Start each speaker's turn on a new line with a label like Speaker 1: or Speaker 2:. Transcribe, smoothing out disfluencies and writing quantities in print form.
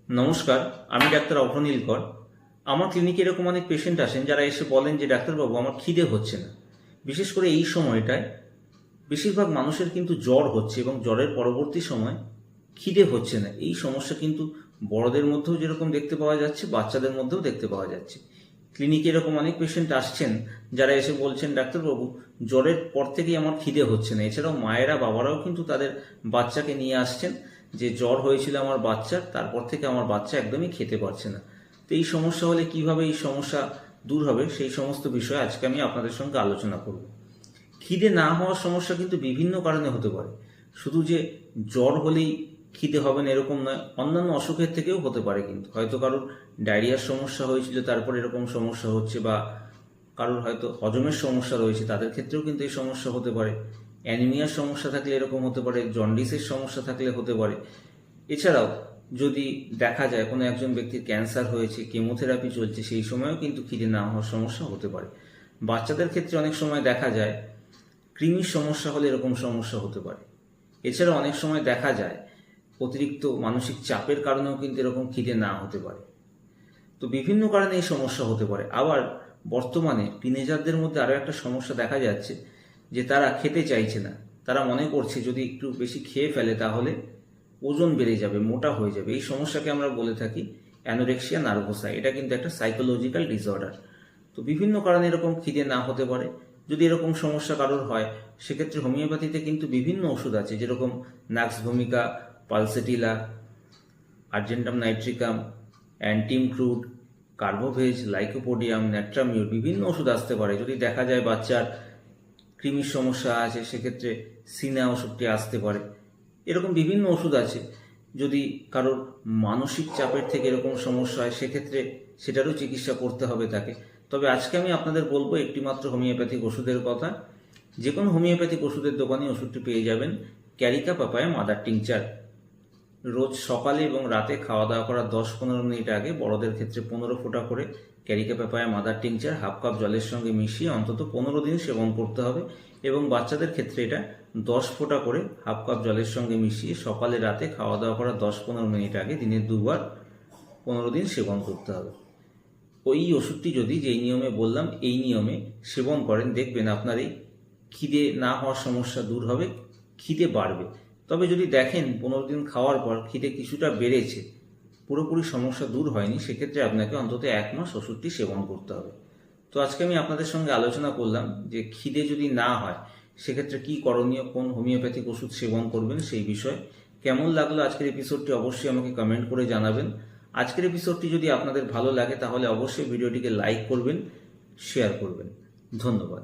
Speaker 1: নমস্কার, আমি ডাক্তার অভ্রনীল কর। আমার ক্লিনিকে এরকম অনেক পেশেন্ট আসেন যারা এসে বলেন যে ডাক্তারবাবু আমার খিদে হচ্ছে না। বিশেষ করে এই সময়টায় বেশিরভাগ মানুষের কিন্তু জ্বর হচ্ছে এবং জ্বরের পরবর্তী সময় খিদে হচ্ছে না। এই সমস্যা কিন্তু বড়দের মধ্যেও যেরকম দেখতে পাওয়া যাচ্ছে, বাচ্চাদের মধ্যেও দেখতে পাওয়া যাচ্ছে। ক্লিনিকে এরকম অনেক পেশেন্ট আসছেন যারা এসে বলছেন ডাক্তারবাবু জ্বরের পর থেকেই আমার খিদে হচ্ছে না। এছাড়াও মায়েরা বাবারাও কিন্তু তাদের বাচ্চাকে নিয়ে আসছেন যে জ্বর হয়েছিল আমার বাচ্চার, তারপর থেকে আমার বাচ্চা একদমই খেতে পারছে না। তো এই সমস্যা হলে কিভাবে এই সমস্যা দূর হবে সেই সমস্ত বিষয়ে আজকে আমি আপনাদের সঙ্গে আলোচনা করব। খিদে না হওয়ার সমস্যা কিন্তু বিভিন্ন কারণে হতে পারে। শুধু যে জ্বর হলেই খিদে হবে না এরকম নয়, অন্যান্য অসুখের থেকেও হতে পারে। কিন্তু হয়তো কারোর ডায়রিয়ার সমস্যা হয়েছিল তারপর এরকম সমস্যা হচ্ছে, বা কারোর হয়তো হজমের সমস্যা রয়েছে তাদের ক্ষেত্রেও কিন্তু এই সমস্যা হতে পারে। অ্যানিমিয়ার সমস্যা থাকলে এরকম হতে পারে, জন্ডিসের সমস্যা থাকলে হতে পারে। এছাড়াও যদি দেখা যায় কোনো একজন ব্যক্তির ক্যান্সার হয়েছে, কেমোথেরাপি চলছে, সেই সময়ও কিন্তু খিদে না হওয়ার সমস্যা হতে পারে। বাচ্চাদের ক্ষেত্রে অনেক সময় দেখা যায় কৃমির সমস্যা হলে এরকম সমস্যা হতে পারে। এছাড়া অনেক সময় দেখা যায় অতিরিক্ত মানসিক চাপের কারণেও কিন্তু এরকম খিদে না হতে পারে। তো বিভিন্ন কারণে এই সমস্যা হতে পারে। আবার বর্তমানে টিনেজারদের মধ্যে আরও একটা সমস্যা দেখা যাচ্ছে যে তারা খেতে চাইছে না। তারা মনে করছে যদি একটু বেশি খেয়ে ফেলে তাহলে ওজন বেড়ে যাবে, মোটা হয়ে যাবে। এই সমস্যাকে আমরা বলে থাকি অ্যানোরেক্সিয়া নার্ভোসা। এটা কিন্তু একটা সাইকোলজিক্যাল ডিসঅর্ডার। তো বিভিন্ন কারণে এরকম খিদে না হতে পারে। যদি এরকম সমস্যা কারোর হয় সেক্ষেত্রে হোমিওপ্যাথিতে কিন্তু বিভিন্ন ওষুধ আছে, যেরকম nux vomica, pulsatilla, argentum nitricum, antim crud, carbo veg, lycopodium, nat mur, বিভিন্ন ওষুধ আসতে পারে। যদি দেখা যায় বাচ্চার কৃমির সমস্যা আছে সেক্ষেত্রে সিনা ওষুধটি আসতে পারে। এরকম বিভিন্ন ওষুধ আছে। যদি কারোর মানসিক চাপের থেকে এরকম সমস্যা হয় সেক্ষেত্রে সেটারও চিকিৎসা করতে হবে তাকে। তবে আজকে আমি আপনাদের বলবো একটিমাত্র হোমিওপ্যাথিক ওষুধের কথা। যে কোনো হোমিওপ্যাথিক ওষুধের দোকানে ওষুধটি পেয়ে যাবেন, ক্যারিকা পাপায়া মাদার টিংচার। রোজ সকালে এবং রাতে খাওয়া দাওয়া করার 10-15 মিনিট আগে বড়দের ক্ষেত্রে 15 ফোঁটা করে Carica পেপায়া mother tincture half cup জলের সঙ্গে মিশিয়ে অন্তত 15 দিন সেবন করতে হবে। এবং বাচ্চাদের ক্ষেত্রে এটা 10 ফোঁটা করে হাফ কাপ জলের সঙ্গে মিশিয়ে সকালে রাতে খাওয়া দাওয়া করার 10-15 মিনিট আগে দিনে 2 বার 15 দিন সেবন করতে হবে। ওই ওষুধটি যদি যেই নিয়মে বললাম এই নিয়মে সেবন করেন, দেখবেন আপনার এই খিদে না হওয়ার সমস্যা দূর হবে, খিদে বাড়বে। তবে যদি দেখেন 15 দিন খাওয়ার পর খিদে কিছুটা বেড়েছে, পুরোপুরি সমস্যা দূর হয়নি, সেক্ষেত্রে আপনাকে অন্তত 1 মাস ওষুধটি সেবন করতে হবে। তো আজকে আমি আপনাদের সঙ্গে আলোচনা করলাম যে খিদে যদি না হয় সেক্ষেত্রে কি করণীয়, কোন হোমিওপ্যাথিক ওষুধ সেবন করবেন সেই বিষয়ে। কেমন লাগলো আজকের এপিসোডটি অবশ্যই আমাকে কমেন্ট করে জানাবেন। আজকের এপিসোডটি যদি আপনাদের ভালো লাগে তাহলে অবশ্যই ভিডিওটিকে লাইক করবেন, শেয়ার করবেন। ধন্যবাদ।